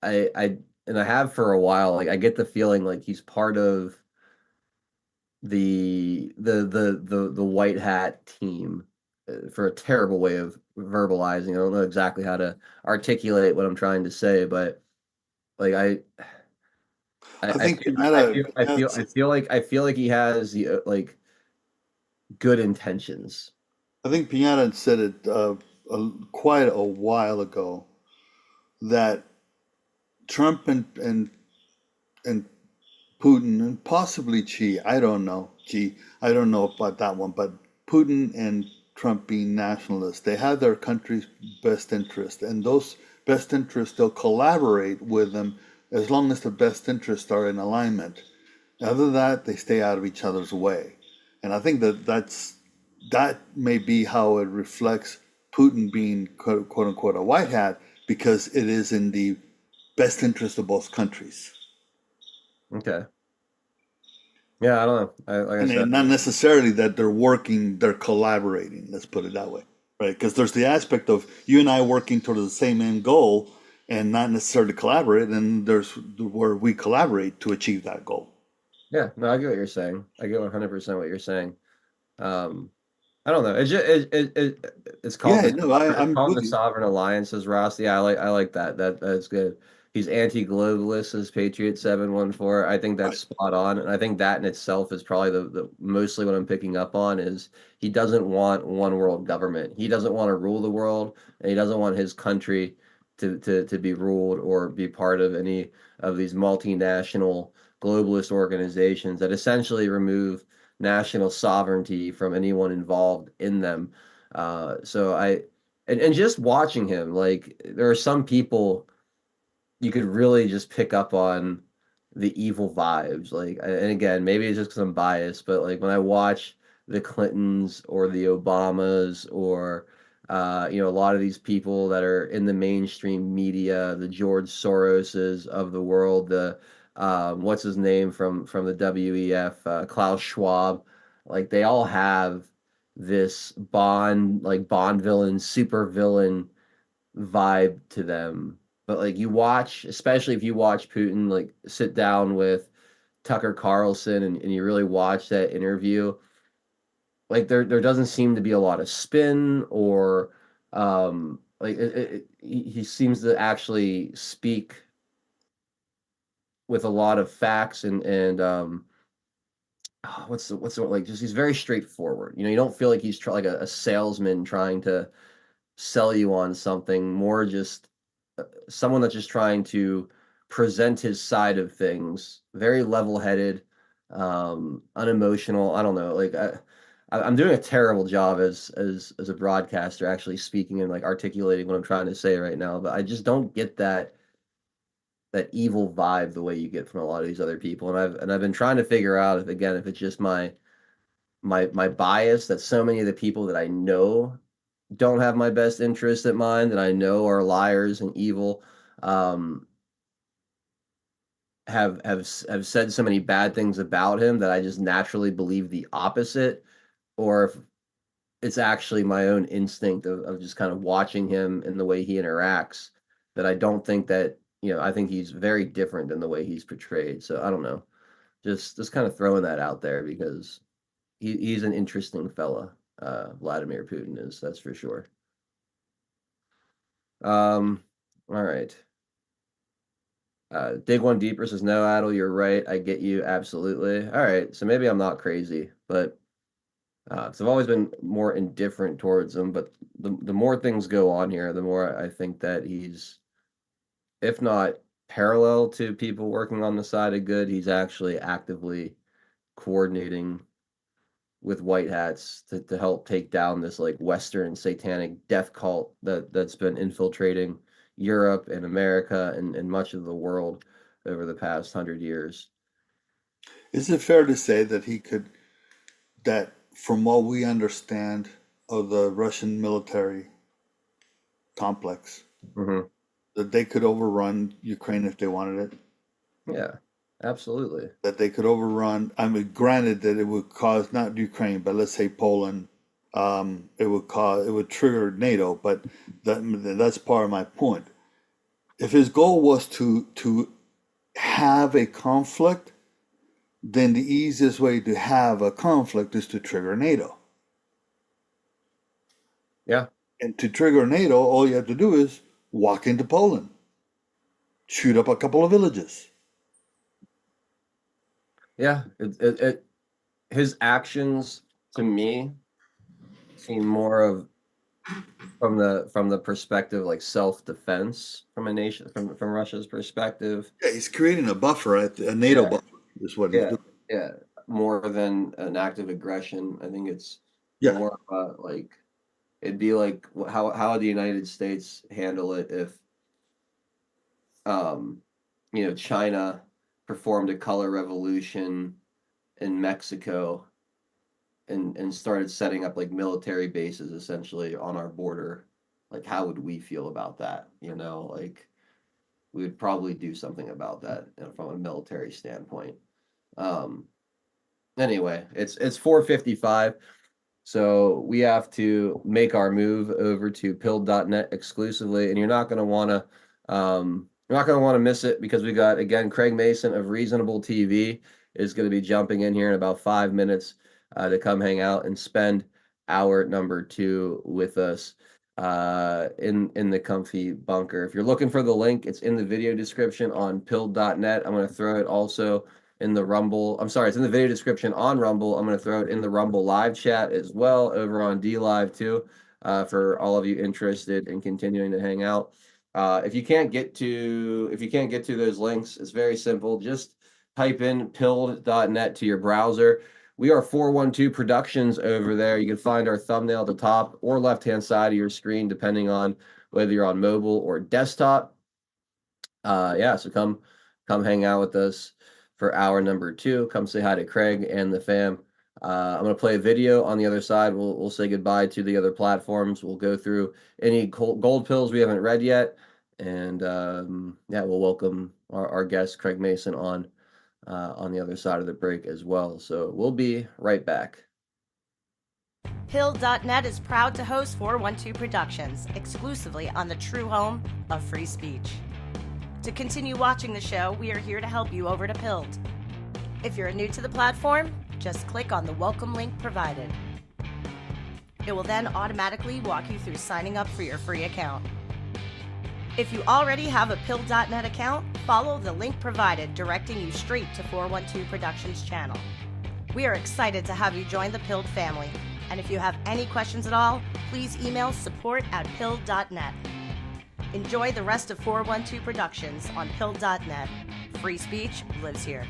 I and I have for a while. Like I get the feeling like he's part of the white hat team, for a terrible way of verbalizing. I don't know exactly how to articulate what I'm trying to say, but like I,
I
I
think
feel I
Pinata,
feel I feel I feel like I feel like he has the like good intentions.
I think Pinata said it quite a while ago that Trump and Putin and possibly Xi. I don't know Xi. I don't know about that one, but Putin and Trump being nationalists, they have their country's best interest, and those best interests they'll collaborate with them as long as the best interests are in alignment. Other than that, they stay out of each other's way, and I think that may be how it reflects Putin being quote unquote a white hat because it is in the best interest of both countries.
Okay. Yeah, I don't know. Like I
And
said,
not necessarily that they're working, they're collaborating. Let's put it that way, right? Because there's the aspect of you and I working towards the same end goal, and not necessarily collaborate. And there's where we collaborate to achieve that goal.
yeah, no, I get what you're saying. I get 100% what you're saying. Um, I don't know. It's called
Yeah,
the
no,
sovereign, it's
I'm
called
with
the
you.
Sovereign Alliances, Ross. Yeah, I like that. That's good. he's anti-globalist as Patriot 714. I think that's
Right.
spot on, and I think that in itself is probably the mostly what I'm picking up on is he doesn't want one world government. He doesn't want to rule the world, and he doesn't want his country to be ruled or be part of any of these multinational globalist organizations that essentially remove national sovereignty from anyone involved in them. So I and just watching him, like there are some people you could really just pick up on the evil vibes. Like, and again, maybe it's just because I'm biased, but like when I watch the Clintons or the Obamas or a lot of these people that are in the mainstream media, the George Soroses of the world, the what's his name from the WEF, Klaus Schwab, like they all have this Bond villain, super villain vibe to them. But like you watch, especially if you watch Putin, like sit down with Tucker Carlson and you really watch that interview, like there doesn't seem to be a lot of spin or he seems to actually speak with a lot of facts and what's the like just he's very straightforward. You don't feel like he's like a salesman trying to sell you on something, more just someone that's just trying to present his side of things, very level-headed, unemotional. I don't know, like I'm doing a terrible job as a broadcaster, actually speaking and like articulating what I'm trying to say right now. But I just don't get that evil vibe the way you get from a lot of these other people, and I've been trying to figure out if it's just my bias that so many of the people that I know don't have my best interest at mind, that I know are liars and evil, um, have said so many bad things about him that I just naturally believe the opposite, or if it's actually my own instinct of just kind of watching him and the way he interacts, that I don't think that, I think he's very different than the way he's portrayed. So I don't know. Just kind of throwing that out there because he's an interesting fella. Vladimir Putin is, that's for sure. All right. Dig One Deeper says, no, Adel, you're right. I get you. Absolutely. All right. So maybe I'm not crazy, but 'cause I've always been more indifferent towards him. But the more things go on here, the more I think that he's, if not parallel to people working on the side of good, he's actually actively coordinating with white hats to help take down this like Western satanic death cult that's been infiltrating Europe and America and much of the world over the past 100 years.
Is it fair to say that that from what we understand of the Russian military complex,
Hmm.
that they could overrun Ukraine if they wanted it?
Yeah, absolutely.
That they could overrun, I mean, granted that it would cause not Ukraine, but let's say Poland, it would trigger NATO, but that's part of my point. If his goal was to have a conflict, then the easiest way to have a conflict is to trigger NATO.
Yeah,
And to trigger NATO, all you have to do is walk into Poland, shoot up a couple of villages.
yeah. His actions to me seem more of from the perspective like self-defense from a nation from Russia's perspective.
Yeah, he's creating a buffer, a NATO
Yeah,
buffer, is what he's
yeah,
doing.
yeah. More than an act of aggression. I think it's
Yeah.
more about like it'd be like how would the United States handle it if um China performed a color revolution in Mexico and started setting up like military bases essentially on our border. Like how would we feel about that? Like we would probably do something about that, from a military standpoint. Um anyway, it's 4:55. So we have to make our move over to pilled.net exclusively, and you're not gonna want to miss it because we got again Craig Mason of Reasonable TV is going to be jumping in here in about 5 minutes to come hang out and spend hour number 2 with us. in the comfy bunker. If you're looking for the link, it's in the video description on pilled.net. I'm going to throw it also in the Rumble. I'm sorry, it's in the video description on Rumble. I'm going to throw it in the Rumble live chat as well over on D Live too, for all of you interested in continuing to hang out. If you can't get to those links, it's very simple. Just type in pilled.net to your browser. We are 412 Productions over there. You can find our thumbnail at the top or left-hand side of your screen, depending on whether you're on mobile or desktop. Yeah, so come hang out with us for hour number 2. Come say hi to Craig and the fam. I'm gonna play a video on the other side. We'll say goodbye to the other platforms. We'll go through any gold pills we haven't read yet, and yeah, we'll welcome our guest Craig Mason on the other side of the break as well. So we'll be right back.
Pill.net is proud to host 412 Productions exclusively on the true home of free speech. To continue watching the show, we are here to help you over to Pilled. If you're new to the platform, just click on the welcome link provided. It will then automatically walk you through signing up for your free account. If you already have a Pill.net account, follow the link provided directing you straight to 412 Productions channel. We are excited to have you join the Pilled family, and if you have any questions at all, please email support@Pill.net. Enjoy the rest of 412 Productions on Pill.net. Free speech lives here.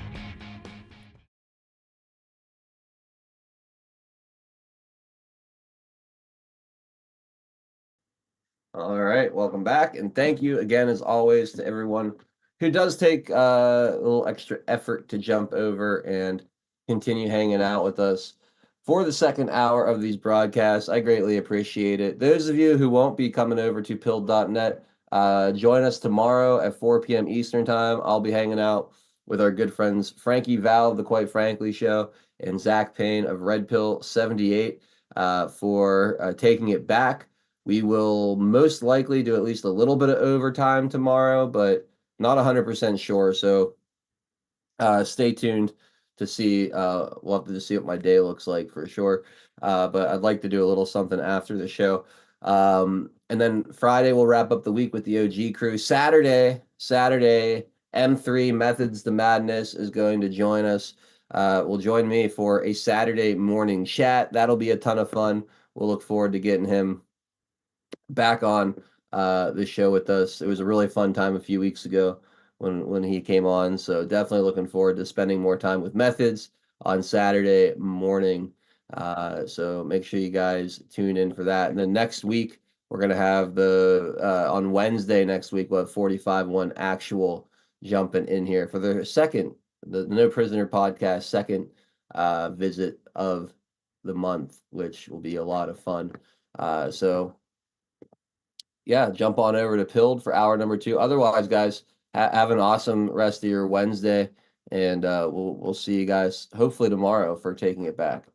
All right, welcome back, and thank you again, as always, to everyone who does take a little extra effort to jump over and continue hanging out with us for the second hour of these broadcasts. I greatly appreciate it. Those of you who won't be coming over to pilled.net, join us tomorrow at 4 p.m. Eastern Time. I'll be hanging out with our good friends Frankie Val of the Quite Frankly Show and Zach Payne of Red Pill 78 for Taking It Back. We will most likely do at least a little bit of overtime tomorrow, but not 100% sure. So stay tuned to see. We'll have to see what my day looks like for sure. But I'd like to do a little something after the show. And then Friday we'll wrap up the week with the OG crew. Saturday, M3 Methods to Madness is going to join us. Will join me for a Saturday morning chat. That'll be a ton of fun. We'll look forward to getting him back on the show with us. It was a really fun time a few weeks ago when he came on. So definitely looking forward to spending more time with Methods on Saturday morning. So make sure you guys tune in for that. And then next week, we're going to have on Wednesday next week, we'll have 45-1 actual jumping in here for the second, the No Prisoner podcast, second visit of the month, which will be a lot of fun. So yeah, jump on over to Pilled for hour number 2. Otherwise, guys, have an awesome rest of your Wednesday, and we'll see you guys hopefully tomorrow for Taking It Back.